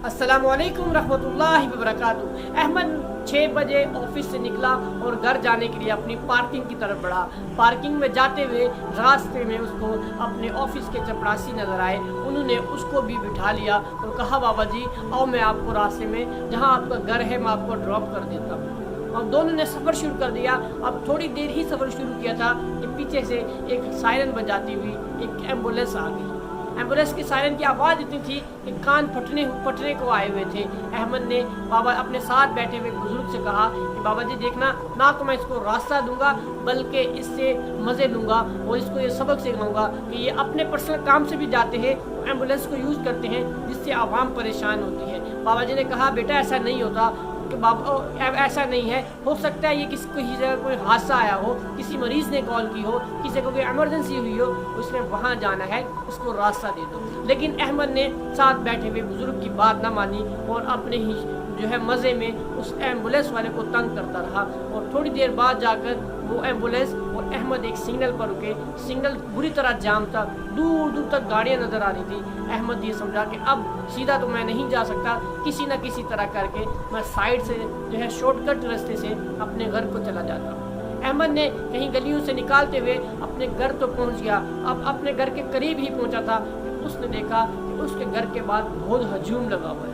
अस्सलामुअलैकुम रहमतुल्लाहि वबरकातुहू। अहमद 6 बजे ऑफिस से निकला और घर जाने के लिए अपनी पार्किंग की तरफ बढ़ा। पार्किंग में जाते हुए रास्ते में उसको अपने ऑफिस के चपरासी नज़र आए। उन्होंने उसको भी बिठा लिया और कहा, बाबा जी आओ मैं आपको रास्ते में जहाँ आपका घर है मैं आपको ड्रॉप कर देता हूँ। और दोनों ने सफ़र शुरू कर दिया। अब थोड़ी देर ही सफ़र शुरू किया था कि पीछे से एक सायरन बजाती हुई एक एम्बुलेंस आ गई। एम्बुलेंस की सायरन की आवाज़ इतनी थी कि कान फटने को आए हुए थे। अहमद ने बाबा अपने साथ बैठे हुए बुजुर्ग से कहा कि बाबा जी देखना, ना तो मैं इसको रास्ता दूंगा बल्कि इससे मज़े लूँगा और इसको ये सबक सिखाऊंगा कि ये अपने पर्सनल काम से भी जाते हैं, एम्बुलेंस को यूज़ करते हैं जिससे आवाम परेशान होती है। बाबा जी ने कहा, बेटा ऐसा नहीं होता कि बाबा ऐसा नहीं है, हो सकता है ये किसी जगह कोई हादसा आया हो, किसी मरीज़ ने कॉल की हो, किसी को कोई इमरजेंसी हुई हो, उसने वहाँ जाना है, उसको रास्ता दे दो। लेकिन अहमद ने साथ बैठे हुए बुजुर्ग की बात ना मानी और अपने ही जो है मज़े में उस एम्बुलेंस वाले को तंग करता रहा। और थोड़ी देर बाद जाकर वो एम्बुलेंस और अहमद एक सिग्नल पर रुके। सिग्नल बुरी तरह जाम था, दूर दूर तक गाड़ियाँ नज़र आ रही थी। अहमद ये समझा कि अब सीधा तो मैं नहीं जा सकता, किसी न किसी तरह करके मैं साइड से जो है शॉर्टकट रास्ते से अपने घर को चला जाता हूँ। अहमद ने कहीं गलियों से निकालते हुए अपने घर तो पहुँच गया। अब अपने घर के करीब ही पहुँचा था कि उसने देखा कि उसके घर के बाद बहुत हजूम लगा हुआ है।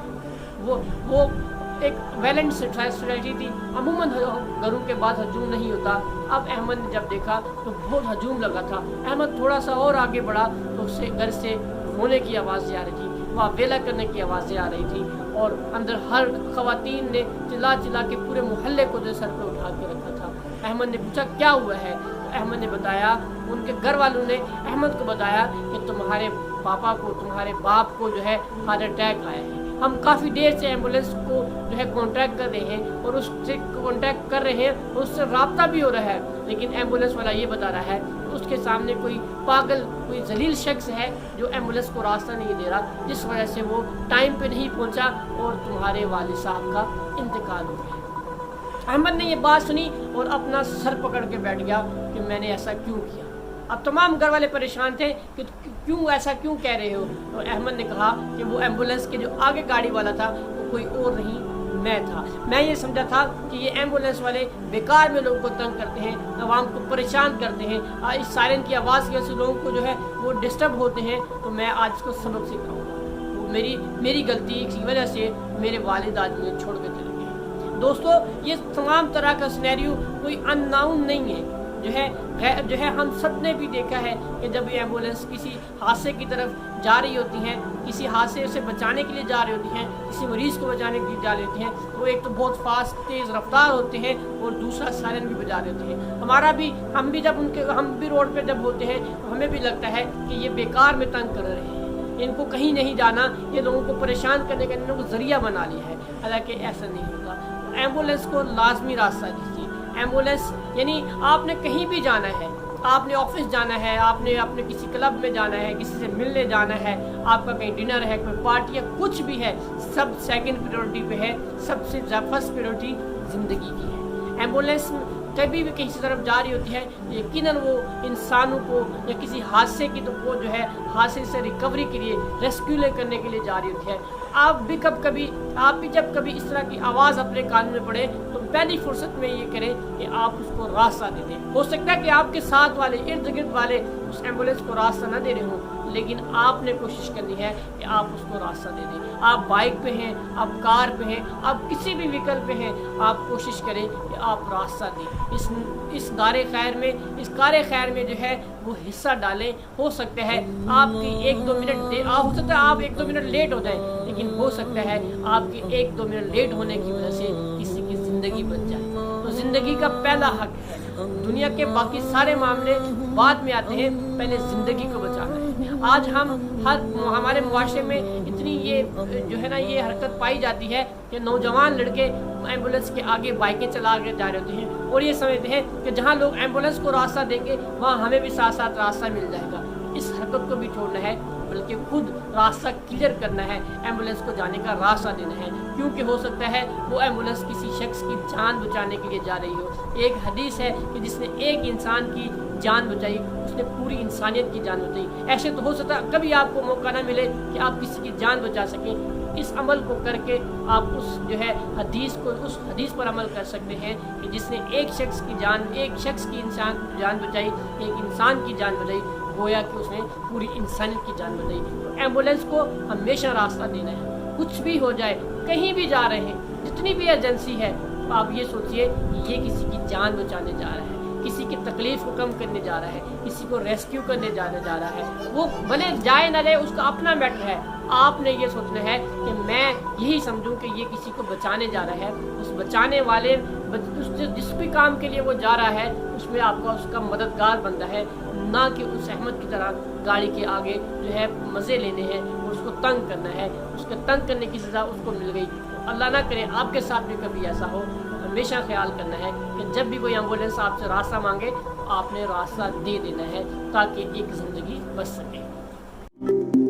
वो एक वैलेंट सोसाइटी थी, अमूमन घरों के बाद हजूम नहीं होता। अब अहमद ने जब देखा तो बहुत हजूम लगा था। अहमद थोड़ा सा और आगे बढ़ा तो उससे घर से रोने की आवाज़ें आ रही थी, वहाँ वेला करने की आवाज़ें आ रही थी और अंदर हर ख़वातीन ने चिल्ला चिल्ला के पूरे मोहल्ले को जो सर पे उठा के रखा था। अहमद ने पूछा क्या हुआ है, तो अहमद ने बताया, उनके घर वालों ने अहमद को बताया कि तुम्हारे पापा को, तुम्हारे बाप को जो है हार्ट अटैक आया है। हम काफ़ी देर से एम्बुलेंस को जो है कांटेक्ट कर रहे हैं और उससे कांटेक्ट कर रहे हैं, उससे रब्ता भी हो रहा है, लेकिन एम्बुलेंस वाला ये बता रहा है कि उसके सामने कोई पागल, कोई जलील शख्स है जो एम्बुलेंस को रास्ता नहीं दे रहा, जिस वजह से वो टाइम पे नहीं पहुंचा और तुम्हारे वालिद साहब का इंतकाल हो गया। अहमद ने ये बात सुनी और अपना सर पकड़ के बैठ गया कि मैंने ऐसा क्यों किया। अब तमाम घर वाले परेशान थे कि क्यों ऐसा क्यों कह रहे हो। तो अहमद ने कहा कि वो एम्बुलेंस के जो आगे गाड़ी वाला था वो कोई और नहीं, मैं था। मैं ये समझा था कि ये एम्बुलेंस वाले बेकार में लोगों को तंग करते हैं, आवाम को परेशान करते हैं, इस सायरन की आवाज़ की वजह से लोगों को जो है वो डिस्टर्ब होते हैं, तो मैं आज इसको सबक सिखाऊंगा। वो मेरी गलती की वजह से मेरे वालिद आज मुझे छोड़ के चले गए। दोस्तों, ये तमाम तरह का सिनेरियो कोई अननाउन नहीं है, जो है हम सब ने भी देखा है कि जब ये एम्बुलेंस किसी हादसे की तरफ जा रही होती हैं, किसी हादसे से बचाने के लिए जा रही होती हैं, किसी मरीज़ को बचाने के लिए जा रही होती हैं, तो एक तो बहुत फास्ट तेज़ रफ्तार होते हैं और दूसरा सायरन भी बजा देते हैं। हम भी रोड पे जब होते हैं तो हमें भी लगता है कि ये बेकार में तंग कर रहे हैं, इनको कहीं नहीं जाना, ये लोगों को परेशान करने का इन्होंने ज़रिया बना लिया है। हालांकि ऐसा नहीं होगा। तो एम्बुलेंस को लाजमी रास्ता दीजिए। एम्बुलेंस यानी आपने कहीं भी जाना है, आपने ऑफिस जाना है, आपने अपने किसी क्लब में जाना है, किसी से मिलने जाना है, आपका कहीं डिनर है, कोई पार्टी है, कुछ भी है, सब सेकंड प्रायोरिटी पे है, सबसे फर्स्ट प्रायोरिटी ज़िंदगी की है। एम्बुलेंस कभी भी किसी तरफ जा रही होती है, यकीनन वो इंसानों को या किसी हादसे की तो वो जो है हादसे से रिकवरी के लिए, रेस्क्यू करने के लिए जा रही होती है। आप भी जब कभी इस तरह की आवाज़ अपने कान में पड़े तो पहली फुर्सत में ये करें कि आप उसको रास्ता दे दें। हो सकता है कि आपके साथ वाले, इर्द गिर्द वाले उस एम्बुलेंस को रास्ता न दे रहे हों, लेकिन आपने कोशिश करनी है कि आप उसको रास्ता दे दें। आप बाइक पे हैं, आप कार पे हैं, आप किसी भी व्हीकल पे हैं, आप कोशिश करें कि आप रास्ता दें। इस कार खैर में जो है वो हिस्सा डालें। हो सकता है आपकी 1-2 मिनट हो सकता है आप 1-2 मिनट लेट हो जाए, लेकिन हो सकता है आपके 1-2 मिनट लेट होने की वजह से किसी की ज़िंदगी बच जाए। तो ज़िंदगी का पहला हक है। दुनिया के बाकी सारे मामले बाद में आते हैं, पहले ज़िंदगी को बचाना है। आज हमारे मुआशरे में इतनी ये जो है ना ये हरकत पाई जाती है कि नौजवान लड़के एम्बुलेंस के आगे बाइकें चला के जा रहे होते हैं और ये समझते हैं कि जहाँ लोग एम्बुलेंस को रास्ता देंगे वहाँ हमें भी साथ साथ रास्ता मिल जाएगा। इस हरकत को भी छोड़ना है, बल्कि खुद रास्ता क्लियर करना है, एम्बुलेंस को जाने का रास्ता देना है, क्योंकि हो सकता है वो एम्बुलेंस किसी शख्स की जान बचाने के लिए जा रही हो। एक हदीस है कि जिसने एक इंसान की جان بچائی، اس نے پوری انسانیت کی جان بچائی۔ ایسے تو ہو سکتا کبھی آپ کو موقع نہ ملے کہ آپ کسی کی جان بچا سکیں، اس عمل کو کر کے آپ اس جو ہے حدیث پر عمل کر سکتے ہیں کہ جس نے ایک شخص کی جان بچائی، ایک انسان کی جان بچائی، گویا کہ اس نے پوری انسانیت کی جان بچائی۔ تو ایمبولینس کو ہمیشہ راستہ دینا ہے، کچھ بھی ہو جائے، کہیں بھی جا رہے ہیں، جتنی بھی ایجنسی ہے، تو آپ یہ سوچئے یہ کسی کی جان بچانے جا رہا ہے، کسی کی تکلیف کو کم کرنے جا رہا ہے، کسی کو ریسکیو کرنے جا رہا ہے۔ وہ بھلے جائے نہ لے، اس کا اپنا میٹر ہے۔ آپ نے یہ سوچنا ہے کہ میں یہی سمجھوں کہ یہ کسی کو بچانے جا رہا ہے، اس بچانے والے جس بھی کام کے لیے وہ جا رہا ہے اس میں آپ کا اس کا مددگار بنتا ہے، نہ کہ اس احمد کی طرح گاڑی کے آگے جو ہے مزے لینے ہیں اور اس کو تنگ کرنا ہے۔ اس کے تنگ کرنے کی سزا اس کو مل گئی، اللہ نہ کرے آپ کے ساتھ بھی کبھی ایسا ہو۔ ہمیشہ خیال کرنا ہے کہ جب بھی کوئی ایمبولینس آپ سے راستہ مانگے تو آپ نے راستہ دے دینا ہے تاکہ ایک زندگی بچ سکے۔